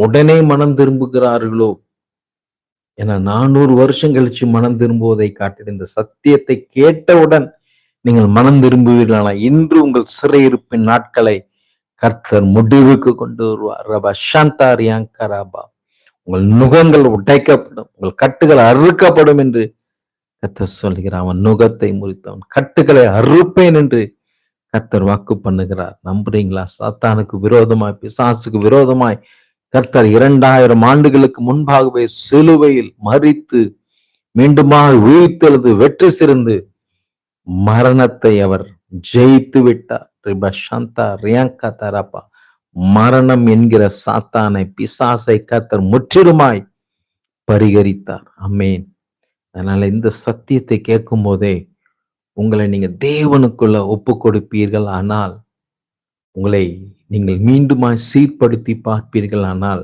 உடனே மனம் திரும்புகிறார்களோ? ஏன்னா 400 வருஷம் கழிச்சு மனம் திரும்புவதை காட்டிலும் இந்த சத்தியத்தை கேட்டவுடன் நீங்கள் மனம் திரும்புவீர்களா? இன்று உங்கள் சிறையிருப்பின் நாட்களை கர்த்தர் முடிவுக்கு கொண்டு வருவார். ரபா சாந்தாரியாங்கராபா. உங்கள் நுகங்கள் உடைக்கப்படும், உங்கள் கட்டுகள் அறுக்கப்படும் என்று கர்த்தர் சொல்கிறார். அவன் நுகத்தை முறித்தவன் கட்டுகளை அறுப்பேன் என்று கர்த்தர் வாக்கு பண்ணுகிறார். நம்புறீங்களா? சாத்தானுக்கு விரோதமாய், பிசாசுக்கு விரோதமாய் கர்த்தர் 2000 ஆண்டுகளுக்கு முன்பாகவே சிலுவையில் மரித்து மீண்டுமாக உயிர்த்தெழுந்து வெற்றி சிறந்து மரணத்தை அவர் ஜெயித்து விட்டார். மரணம் என்கிற சாத்தானை, பிசாசை கர்த்தர் முற்றிலுமாய் பரிகரித்தார். ஆமென். அதனால இந்த சத்தியத்தை கேட்கும் போதே உங்களை நீங்க தேவனுக்குள்ள ஒப்பு கொடுப்பீர்கள். ஆனால் உங்களை நீங்கள் மீண்டுமாய் சீர்படுத்தி பார்ப்பீர்கள். ஆனால்